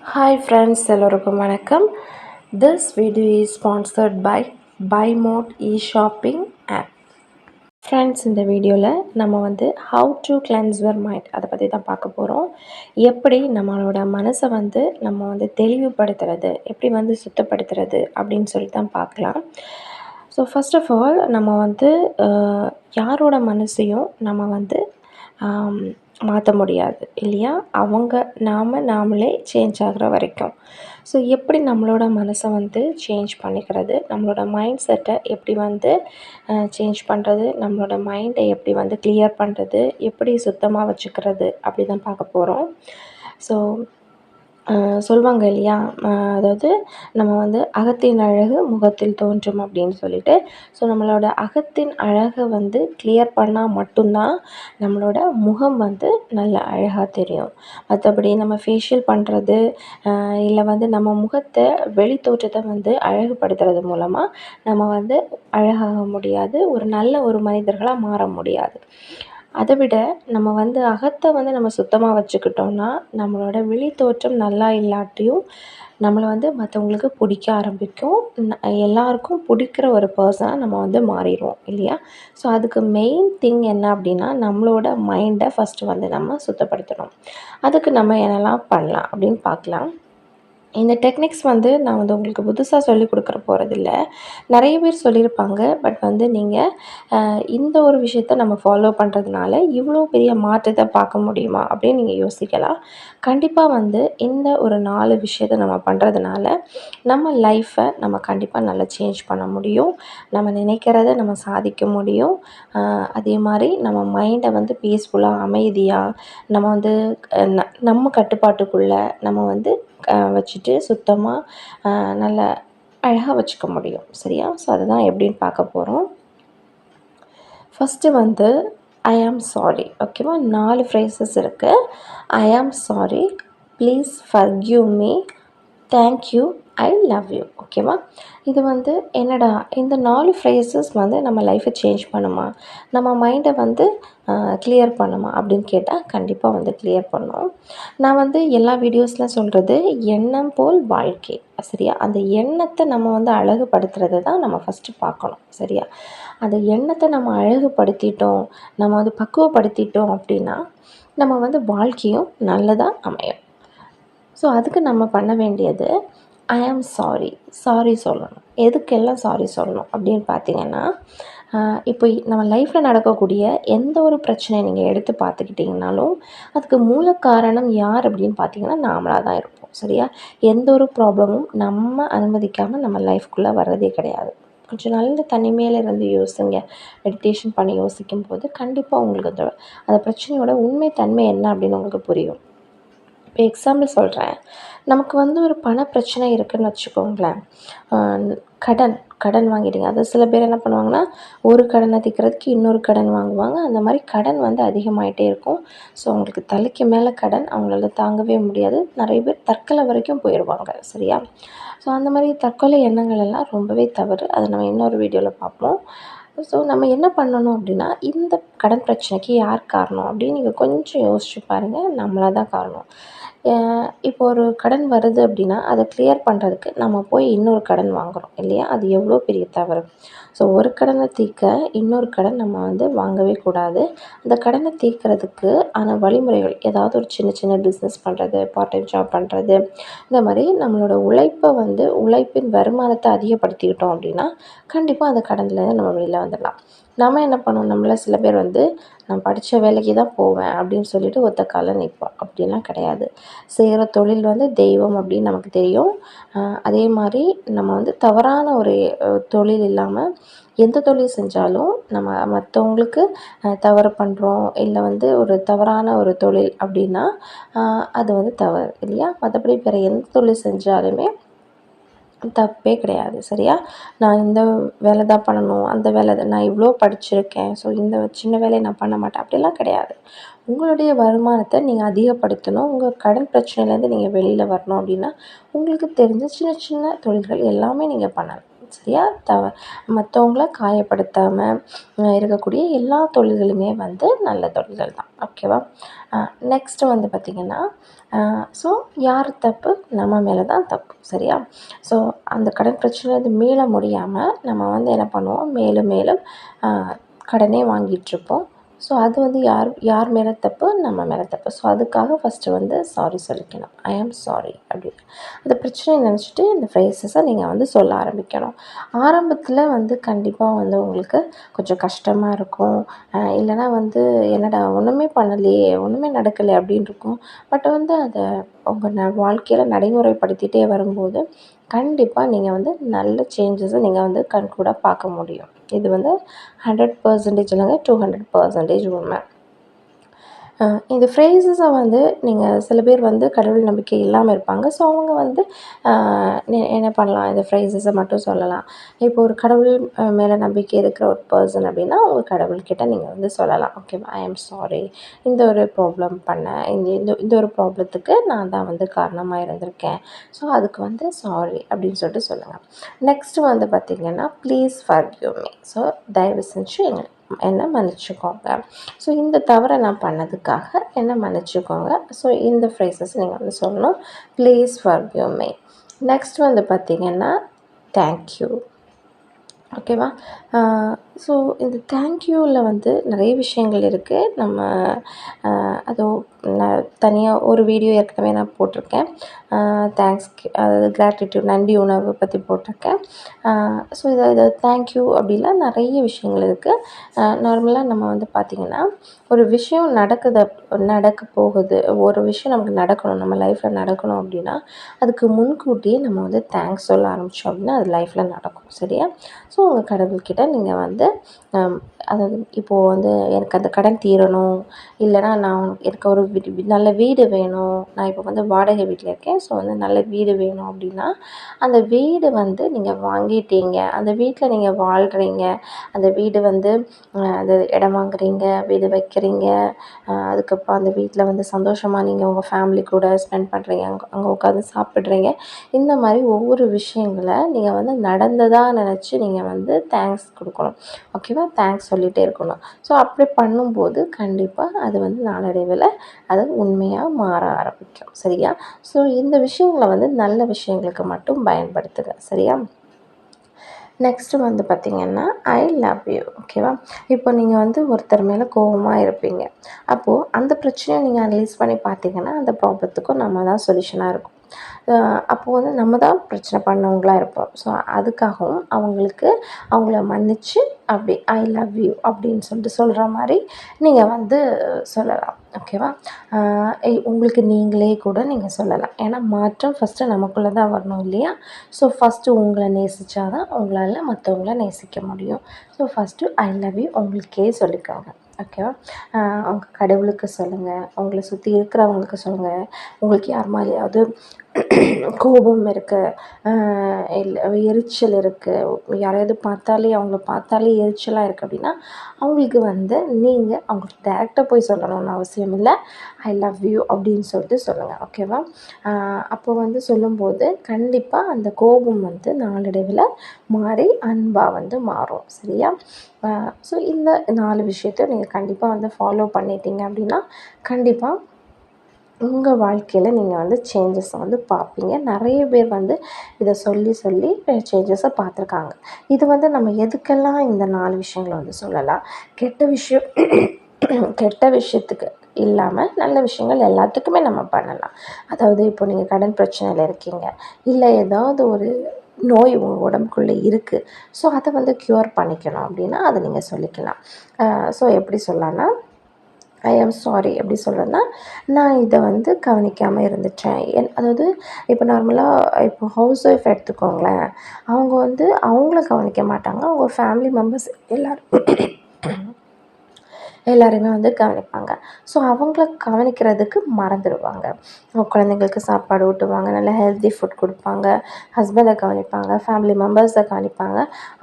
Hi friends, எல்லோருக்கும் வணக்கம். This video is sponsored by BuyMode e-shopping app. Friends, இந்த வீடியோவில் நம்ம how to cleanse your mind அதை பற்றி தான் பார்க்க போகிறோம். எப்படி நம்மளோட மனசை நம்ம தெளிவுபடுத்துறது, எப்படி சுத்தப்படுத்துறது அப்படின்னு சொல்லி தான் பார்க்கலாம். ஸோ ஃபர்ஸ்ட் ஆஃப் ஆல் நம்ம யாரோட மனசையும் நம்ம மாற்ற முடியாது இல்லையா? அவங்க நாமளே சேஞ்ச் ஆகிற வரைக்கும். ஸோ எப்படி நம்மளோட மனசை சேஞ்ச் பண்ணிக்கிறது, நம்மளோட மைண்ட் செட்டை எப்படி சேஞ்ச் பண்ணுறது, நம்மளோட மைண்டை எப்படி கிளியர் பண்ணுறது, எப்படி சுத்தமாக வச்சுக்கிறது அப்படி தான் பார்க்க போகிறோம். ஸோ சொல்லுவாங்க இல்லையா, அதாவது நம்ம அகத்தின் அழகு முகத்தில் தோன்றும் அப்படின்னு சொல்லிட்டு. ஸோ நம்மளோட அகத்தின் அழகை கிளியர் பண்ணால் மட்டும்தான் நம்மளோட முகம் நல்ல அழகாக தெரியும். மற்றபடி நம்ம ஃபேஷியல் பண்ணுறது இல்லை நம்ம முகத்தை வெளி தோற்றத்தை அழகுபடுத்துறது மூலமாக நம்ம அழகாக முடியாது, ஒரு நல்ல ஒரு மனிதர்களாக மாற முடியாது. அதை விட நம்ம அகத்தை நம்ம சுத்தமாக வச்சுக்கிட்டோம்னா நம்மளோட வெளி தோற்றம் நல்லா இல்லாட்டியும் நம்மளை மற்றவங்களுக்கு பிடிக்க ஆரம்பிக்கும். எல்லாருக்கும் பிடிக்கிற ஒரு பர்சனாக நம்ம மாறிடுவோம் இல்லையா? ஸோ அதுக்கு மெயின் திங் என்ன அப்படின்னா, நம்மளோட மைண்டை ஃபஸ்ட்டு நம்ம சுத்தப்படுத்தணும். அதுக்கு நம்ம என்னெல்லாம் பண்ணலாம் அப்படின்னு பார்க்கலாம். இந்த டெக்னிக்ஸ் நான் உங்களுக்கு புதுசாக சொல்லிக் கொடுக்குற போகிறதில்ல. நிறைய பேர் சொல்லியிருப்பாங்க. பட் நீங்கள் இந்த ஒரு விஷயத்த நம்ம ஃபாலோ பண்ணுறதுனால இவ்வளோ பெரிய மாற்றத்தை பார்க்க முடியுமா அப்படின்னு நீங்கள் யோசிக்கலாம். கண்டிப்பாக இந்த ஒரு 4 விஷயத்த நம்ம பண்ணுறதுனால நம்ம லைஃப்பை நம்ம கண்டிப்பாக நல்லா சேஞ்ச் பண்ண முடியும். நம்ம நினைக்கிறத நம்ம சாதிக்க முடியும். அதே மாதிரி நம்ம மைண்டை பீஸ்ஃபுல்லாக, அமைதியாக நம்ம நம்ம கட்டுப்பாட்டுக்குள்ளே நம்ம வச்சுட்டு சுத்தமாக நல்ல அழகாக வச்சுக்க முடியும். சரியா? ஸோ அதுதான் எப்படின்னு பார்க்க போகிறோம். First I am sorry. ஓகேவா? 4 ஃப்ரேசஸ் இருக்குது. I am sorry, please forgive me, thank you, I love you. ஓகேவா? இது என்னடா இந்த 4 ஃப்ரேசஸ் நம்ம லைஃப்பை சேஞ்ச் பண்ணுமா, நம்ம மைண்டை கிளியர் பண்ணுமா அப்படின்னு கேட்டால் கண்டிப்பாக கிளியர் பண்ணும். நான் எல்லா வீடியோஸில் சொல்கிறது எண்ணம் போல் வாழ்க்கை. சரியா? அந்த எண்ணத்தை நம்ம அழகுபடுத்துறது தான் நம்ம ஃபஸ்ட்டு பார்க்கணும். சரியா? அந்த எண்ணத்தை நம்ம அழகுபடுத்திட்டோம், நம்ம பக்குவப்படுத்திட்டோம் அப்படின்னா நம்ம வாழ்க்கையும் நல்லதாக அமையும். ஸோ அதுக்கு நம்ம பண்ண வேண்டியது ஐ ஆம் சாரி. சாரி சொல்லணும். எதுக்கெல்லாம் சாரி சொல்லணும் அப்படின்னு பார்த்தீங்கன்னா, இப்போ நம்ம லைஃப்பில் நடக்கக்கூடிய எந்த ஒரு பிரச்சனையை நீங்கள் எடுத்து பார்த்துக்கிட்டிங்கனாலும் அதுக்கு மூல காரணம் யார் அப்படின்னு பார்த்தீங்கன்னா நாமளாக தான் இருப்போம். சரியா? எந்த ஒரு ப்ராப்ளமும் நம்ம அனுமதிக்காமல் நம்ம லைஃப்குள்ளே வர்றதே கிடையாது. கொஞ்சம் நல்ல தனிமையில் இருந்து யோசிங்க. மெடிடேஷன் பண்ணி யோசிக்கும் போது கண்டிப்பாக உங்களுக்கு அந்த பிரச்சனையோட உண்மை தன்மை என்ன அப்படின்னு உங்களுக்கு புரியும். இப்போ எக்ஸாம்பிள் சொல்கிறேன். நமக்கு ஒரு பண பிரச்சனை இருக்குதுன்னு வச்சுக்கோங்களேன். கடன் வாங்கிட்டீங்க. அது சில பேர் என்ன பண்ணுவாங்கன்னா, ஒரு கடனை தீர்க்கிறதுக்கு இன்னொரு கடன் வாங்குவாங்க. அந்த மாதிரி கடன் அதிகமாகிட்டே இருக்கும். ஸோ அவங்களுக்கு தலைக்கு மேலே கடன், அவங்களால தாங்கவே முடியாது. நிறைய பேர் தற்கொலை வரைக்கும் போயிடுவாங்க. சரியா? ஸோ அந்த மாதிரி தற்கொலை எண்ணங்கள் எல்லாம் ரொம்பவே தவறு. அதை நம்ம இன்னொரு வீடியோவில் பார்ப்போம். ஸோ நம்ம என்ன பண்ணணும் அப்படின்னா, இந்த கடன் பிரச்சனைக்கு யார் காரணம் அப்படின்னு நீங்கள் கொஞ்சம் யோசிச்சு பாருங்கள். நம்மளாக தான் காரணம். இப்போ ஒரு கடன் வருது அப்படின்னா அதை கிளியர் பண்ணுறதுக்கு நம்ம போய் இன்னொரு கடன் வாங்குகிறோம் இல்லையா? அது எவ்வளோ பெரிய தவறு. ஸோ ஒரு கடனை தீர்க்க இன்னொரு கடன் நம்ம வாங்கவே கூடாது. அந்த கடனை தீர்க்கிறதுக்கு ஆன வழிமுறைகள், ஏதாவது ஒரு சின்ன சின்ன பிஸ்னஸ் பண்ணுறது, பார்ட் டைம் ஜாப் பண்ணுறது, இந்த மாதிரி நம்மளோட உழைப்பின் வருமானத்தை அதிகப்படுத்திக்கிட்டோம் அப்படின்னா கண்டிப்பாக அந்த கடன்லேருந்து நம்ம வெளியில் வந்துடலாம். நம்ம என்ன பண்ணோம், நம்மள சில பேர் நான் படித்த வேலைக்கு தான் போவேன் அப்படின்னு சொல்லிட்டு ஒத்த காலில் நிற்போம். அப்படிலாம் கிடையாது. செய்கிற தொழில் தெய்வம் அப்படின்னு நமக்கு தெரியும். அதே மாதிரி நம்ம தவறான ஒரு தொழில் இல்லாமல் எந்த தொழில் செஞ்சாலும் நம்ம மற்றவங்களுக்கு தவறு பண்ணுறோம் இல்லை ஒரு தவறான ஒரு தொழில் அப்படின்னா அது தவறு இல்லையா? மற்றபடி வேறு எந்த தொழில் செஞ்சாலுமே தப்பே கிடையாது. சரியா? நான் இந்த வேலை தான் பண்ணணும், அந்த வேலை தான், நான் இவ்வளோ படிச்சிருக்கேன், ஸோ இந்த சின்ன வேலையை நான் பண்ண மாட்டேன் அப்படிலாம் கிடையாது. உங்களுடைய வருமானத்தை நீங்கள் அதிகப்படுத்தணும், உங்கள் கடன் பிரச்சனையிலேருந்து நீங்கள் வெளியில் வரணும் அப்படின்னா உங்களுக்கு தெரிஞ்ச சின்ன சின்ன தொழில்கள் எல்லாமே நீங்கள் பண்ணலாம். சரியா? மற்றவங்கள காயப்படுத்தாமல் இருக்கக்கூடிய எல்லா தொழில்களுமே வந்து நல்ல தொழில்கள் தான். ஓகேவா? நெக்ஸ்ட்டு வந்து பார்த்திங்கன்னா, ஸோ யார் தப்பு? நம்ம மேலே தான் தப்பு. சரியா? ஸோ அந்த கடன் பிரச்சனையிலேருந்து மீள முடியாமல் நம்ம வந்து என்ன பண்ணுவோம், மேலும் மேலும் கடனே வாங்கிட்டுருப்போம். ஸோ அது வந்து யார் யார் மேலே தப்பு? நம்ம மேலே தப்பு. ஸோ அதுக்காக ஃபஸ்ட்டு வந்து சாரி சொல்லிக்கணும். ஐ ஆம் சாரி அப்படின்னு. அந்த பிரச்சனையை நினச்சிட்டு இந்த ஃப்ரேசஸை நீங்கள் வந்து சொல்ல ஆரம்பிக்கணும். ஆரம்பத்தில் வந்து கண்டிப்பாக வந்து உங்களுக்கு கொஞ்சம் கஷ்டமாக இருக்கும். இல்லைனா வந்து என்னடா ஒன்றுமே பண்ணலையே, ஒன்றுமே நடக்கலை அப்படின்னு இருக்கும். பட் வந்து அதை உங்கள் வாழ்க்கையில் நடைமுறைப்படுத்திகிட்டே வரும்போது கண்டிப்பாக நீங்கள் வந்து நல்ல சேஞ்சஸை நீங்கள் வந்து கண்கூட பார்க்க முடியும். இது வந்து 100% இல்லைங்க, 200% உண்மை. இந்த ஃப்ரேஸஸை வந்து நீங்கள் சில பேர் வந்து கடவுள் நம்பிக்கை இல்லாமல் இருப்பாங்க. ஸோ அவங்க வந்து என்ன பண்ணலாம், இந்த ஃப்ரேஸஸை மட்டும் சொல்லலாம். இப்போ ஒரு கடவுள் மேலே நம்பிக்கை இருக்கிற ஒரு பர்சன் அப்படின்னா உங்கள் கடவுள்கிட்ட நீங்கள் வந்து சொல்லலாம். ஓகேவா? ஐ ஆம் சாரி, இந்த ஒரு ப்ராப்ளம் பண்ணேன், இந்த இந்த ஒரு ப்ராப்ளத்துக்கு நான் தான் வந்து காரணமாக இருந்திருக்கேன். ஸோ அதுக்கு வந்து சாரி அப்படின்னு சொல்லிட்டு சொல்லுங்கள். நெக்ஸ்ட்டு வந்து பார்த்திங்கன்னா, ப்ளீஸ் ஃபர்கிவ் மீ. ஸோ தயவு செஞ்சு என்னை மன்னிச்சுக்கோங்க. ஸோ இந்த தவறை நான் பண்ணதுக்காக என்னை மன்னிச்சுக்கோங்க. ஸோ இந்த ஃப்ரேசஸ் நீங்கள் வந்து சொல்லணும். Please forgive me. நெக்ஸ்ட் வந்து பார்த்திங்கன்னா, தேங்க்யூ. ஓகேவா? ஸோ இந்த தேங்க்யூவில் வந்து நிறைய விஷயங்கள் இருக்குது. நம்ம அதுவும் நான் தனியாக ஒரு வீடியோ ஏற்கனவே நான் போட்டிருக்கேன். தேங்க்ஸ், அதாவது கிராட்டிட்யூட், நன்றி உணர்வு பற்றி போட்டிருக்கேன். ஸோ இதை தேங்க்யூ அப்படிலாம் நிறைய விஷயங்கள் இருக்குது. நார்மலாக நம்ம வந்து பார்த்திங்கன்னா, ஒரு விஷயம் நடக்க போகுது, ஒரு விஷயம் நமக்கு நடக்கணும், நம்ம லைஃப்பில் நடக்கணும் அப்படின்னா அதுக்கு முன்கூட்டியே நம்ம வந்து தேங்க்ஸ் சொல்ல ஆரம்பித்தோம் அப்படின்னா அது லைஃப்பில் நடக்கும். சரியா? ஸோ உங்கள் கடவுள்கிட்ட நீங்கள் வந்து அதாவது இப்போது வந்து எனக்கு அந்த கடன் தீரணும், இல்லைனா எனக்கு ஒரு நல்ல வீடு வேணும், நான் இப்போ வந்து வாடகை வீட்டில் இருக்கேன். ஸோ வந்து நல்ல வீடு வேணும் அப்படின்னா அந்த வீடு வந்து நீங்கள் வாங்கிட்டீங்க, அந்த வீட்டில் நீங்கள் வாழ்கிறீங்க, அந்த வீடு வந்து அந்த இடம் வாங்குறீங்க, வீடு வைக்கிறீங்க, அதுக்கப்புறம் அந்த வீட்டில் வந்து சந்தோஷமாக நீங்கள் உங்கள் ஃபேமிலி கூட ஸ்பெண்ட் பண்ணுறீங்க, அங்கே உட்காந்து சாப்பிட்றீங்க. இந்த மாதிரி ஒவ்வொரு விஷயங்களை நீங்கள் வந்து நடந்ததாக நினச்சி நீங்கள் வந்து தேங்க்ஸ் கொடுக்கணும். ஓகேவா? தேங்க்ஸ் சொல்லிகிட்டே இருக்கணும். ஸோ அப்படி பண்ணும்போது கண்டிப்பாக அது வந்து நாளடைவில் அது உண்மையாக மாற ஆரம்பிக்கும். சரியா? ஸோ இந்த விஷயங்களை வந்து நல்ல விஷயங்களுக்கு மட்டும் பயன்படுத்துங்க. சரியா? நெக்ஸ்ட்டு வந்து பார்த்திங்கன்னா, ஐ லவ் யூ. ஓகேவா? இப்போ நீங்கள் வந்து ஒருத்தர் மேலே கோவமாக இருப்பீங்க. அப்போது அந்த பிரச்சனையை நீங்கள் அனலைஸ் பண்ணி பார்த்தீங்கன்னா அந்த ப்ராப்ளத்துக்கும் நம்ம தான் சொல்யூஷனாக இருக்கும். அப்போது வந்து நம்ம தான் பிரச்சனை பண்ணவங்களா இருப்போம். ஸோ அதுக்காகவும் அவங்கள மன்னித்து அப்படி ஐ லவ் யூ அப்படின்னு சொல்லிட்டு சொல்கிற மாதிரி நீங்கள் வந்து சொல்லலாம். ஓகேவா? உங்களுக்கு நீங்களே கூட நீங்கள் சொல்லலாம். ஏன்னா மாற்றம் ஃபஸ்ட்டு நமக்குள்ளே தான் வரணும் இல்லையா? ஸோ ஃபஸ்ட்டு உங்களை நேசித்தா தான் உங்களால் மற்றவங்கள நேசிக்க முடியும். So first I love you உங்களுக்கே சொல்லிக்கோங்க. ஓகேவா? உங்கள் கடவுளுக்கு சொல்லுங்கள், உங்களை சுற்றி இருக்கிறவங்களுக்கு சொல்லுங்கள். உங்களுக்கு யார் மேலேயாவது கோபம் இருக்குது, இல்லை எரிச்சல் இருக்குது, யாரையாவது அவங்கள பார்த்தாலே எரிச்சலாக இருக்குது அப்படின்னா அவங்களுக்கு வந்து நீங்கள் அவங்களுக்கு டைரெக்டாக போய் சொல்லணும்னு அவசியம் இல்லை. ஐ லவ் யூ அப்படின்னு சொல்லிட்டு சொல்லுங்கள். ஓகேவா? அப்போ வந்து சொல்லும்போது கண்டிப்பாக அந்த கோபம் வந்து நாளடைவில் மாறி அன்பாக வந்து மாறும். சரியா? ஸோ இந்த 4 விஷயத்தையும் நீங்கள் கண்டிப்பாக வந்து ஃபாலோ பண்ணிட்டீங்க அப்படின்னா கண்டிப்பாக உங்கள் வாழ்க்கையில் நீங்கள் வந்து சேஞ்சஸை வந்து பார்ப்பீங்க. நிறைய பேர் வந்து இதை சொல்லி சேஞ்சஸை பார்த்துருக்காங்க. இது வந்து நம்ம எதுக்கெல்லாம் இந்த 4 விஷயங்களை வந்து சொல்லலாம். கெட்ட விஷயத்துக்கு இல்லாமல் நல்ல விஷயங்கள் எல்லாத்துக்குமே நம்ம பண்ணலாம். அதாவது இப்போ நீங்கள் கடன் பிரச்சனையில் இருக்கீங்க, இல்லை ஏதாவது ஒரு நோய் உங்கள் உடம்புக்குள்ளே இருக்குது, ஸோ அதை வந்து க்யூர் பண்ணிக்கணும் அப்படின்னா அதை நீங்கள் சொல்லிக்கலாம். ஸோ எப்படி சொல்லலாம்னா, ஐ ஆம் சாரி எப்படி சொல்கிறேன்னா, நான் இதை வந்து கவனிக்காமல் இருந்துட்டேன். அதாவது இப்போ நார்மலாக இப்போ ஹவுஸ் ஒய்ஃப் எடுத்துக்கோங்களேன், அவங்க வந்து அவங்கள கவனிக்க மாட்டாங்க, அவங்க ஃபேமிலி மெம்பர்ஸ் எல்லோரும் எல்லாரையுமே வந்து கவனிப்பாங்க. ஸோ அவங்கள கவனிக்கிறதுக்கு மறந்துடுவாங்க. குழந்தைங்களுக்கு சாப்பாடு ஊட்டுவாங்க, நல்ல ஹெல்த்தி ஃபுட் கொடுப்பாங்க, ஹஸ்பண்டை கவனிப்பாங்க, ஃபேமிலி மெம்பர்ஸை கவனிப்பாங்க.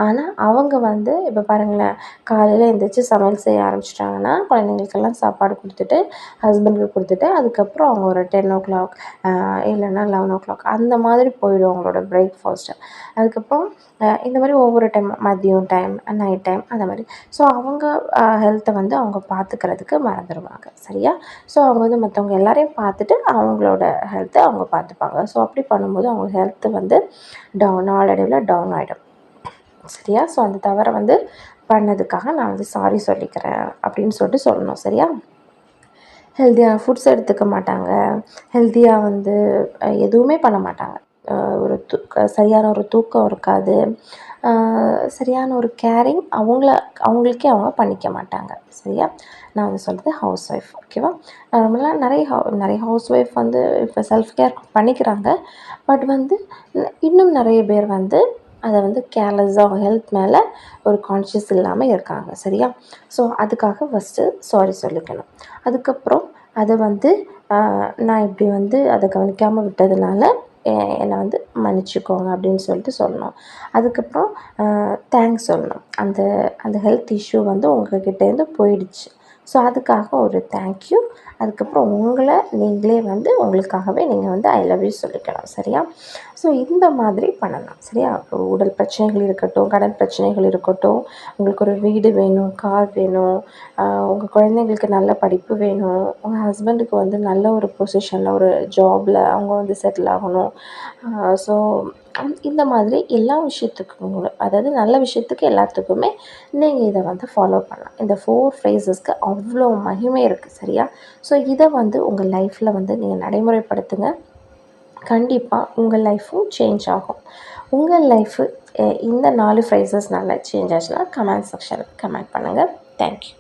ஆனால் அவங்க வந்து இப்போ பாருங்களேன், காலையில் எழுந்திரிச்சு சமையல் செய்ய ஆரம்பிச்சிட்டாங்கன்னா குழந்தைங்களுக்கெல்லாம் சாப்பாடு கொடுத்துட்டு ஹஸ்பண்டுக்கு கொடுத்துட்டு அதுக்கப்புறம் அவங்க ஒரு 10 o'clock இல்லைன்னா 11 o'clock அந்த மாதிரி போயிடும் அவங்களோட பிரேக்ஃபாஸ்ட்டு. அதுக்கப்புறம் இந்த மாதிரி ஒவ்வொரு டைம் மதியம் டைம், நைட் டைம் அந்த மாதிரி. ஸோ அவங்க ஹெல்த்தை வந்து அவங்க பார்த்துக்கிறதுக்கு மறந்துடுவாங்க. சரியா? ஸோ அவங்க வந்து மற்றவங்க எல்லாரையும் பார்த்துட்டு அவங்களோட ஹெல்த்தை அவங்க பார்த்துப்பாங்க. ஸோ அப்படி பண்ணும்போது அவங்க ஹெல்த்து வந்து நாளடைவில் டவுன் ஆகிடும். சரியா? ஸோ அந்த தவறை வந்து பண்ணதுக்காக நான் வந்து சாரி சொல்லிக்கிறேன் அப்படின்னு சொல்லிட்டு சொல்லணும். சரியா? ஹெல்த்தியான ஃபுட்ஸ் எடுத்துக்க மாட்டாங்க, ஹெல்த்தியாக வந்து எதுவுமே பண்ண மாட்டாங்க. ஒரு சரியான ஒரு தூக்கம் இருக்காது, சரியான ஒரு கேரிங் அவங்களுக்கே அவங்க பண்ணிக்க மாட்டாங்க. சரியா? நான் வந்து சொல்கிறது ஹவுஸ் ஒய்ஃப். ஓகேவா? நார்மலாக நிறைய ஹவுஸ் ஒய்ஃப் வந்து இப்போ செல்ஃப் கேர் பண்ணிக்கிறாங்க. பட் வந்து இன்னும் நிறைய பேர் வந்து அதை வந்து கேர்லெஸ்ஸாக அவங்க ஹெல்த் மேலே ஒரு கான்ஷியஸ் இல்லாமல் இருக்காங்க. சரியா? ஸோ அதுக்காக ஃபஸ்ட்டு சாரி சொல்லிக்கணும். அதுக்கப்புறம் அதை வந்து நான் இப்படி வந்து அதை கவனிக்காமல் விட்டதுனால என்னை வந்து மன்னிச்சிக்கோங்க அப்படின்னு சொல்லிட்டு சொல்லணும். அதுக்கப்புறம் தேங்க்ஸ் சொல்லணும். அந்த அந்த ஹெல்த் இஷ்யூ வந்து உங்கள்கிட்டேருந்து போயிடுச்சு. ஸோ அதுக்காக ஒரு தேங்க்யூ. அதுக்கப்புறம் உங்களை நீங்களே வந்து உங்களுக்காகவே நீங்கள் வந்து ஐ லவ் யூ சொல்லிக்கணும். சரியா? ஸோ இந்த மாதிரி பண்ணலாம். சரியா? உடல் பிரச்சனைகள் இருக்கட்டும், கடன் பிரச்சனைகள் இருக்கட்டும், உங்களுக்கு ஒரு வீடு வேணும், கார் வேணும், உங்கள் குழந்தைங்களுக்கு நல்ல படிப்பு வேணும், உங்கள் ஹஸ்பண்டுக்கு வந்து நல்ல ஒரு பொசிஷனில் ஒரு ஜாபில் அவங்க வந்து செட்டில் ஆகணும். ஸோ இந்த மாதிரி எல்லா விஷயத்துக்கும், அதாவது நல்ல விஷயத்துக்கு எல்லாத்துக்குமே நீங்கள் இதை வந்து ஃபாலோ பண்ணலாம். இந்த 4 ஃப்ரேசஸ்க்கு அவ்வளோ மகிமை இருக்குது. சரியா? ஸோ இதை வந்து உங்கள் லைஃப்பில் வந்து நீங்கள் நடைமுறைப்படுத்துங்க. கண்டிப்பாக உங்கள் லைஃப்பும் சேஞ்ச் ஆகும். உங்கள் லைஃபு இந்த 4 ஃப்ரேசஸ்னால சேஞ்ச் ஆச்சுன்னா கமெண்ட் செக்ஷனில் கமெண்ட் பண்ணுங்கள். தேங்க்யூ.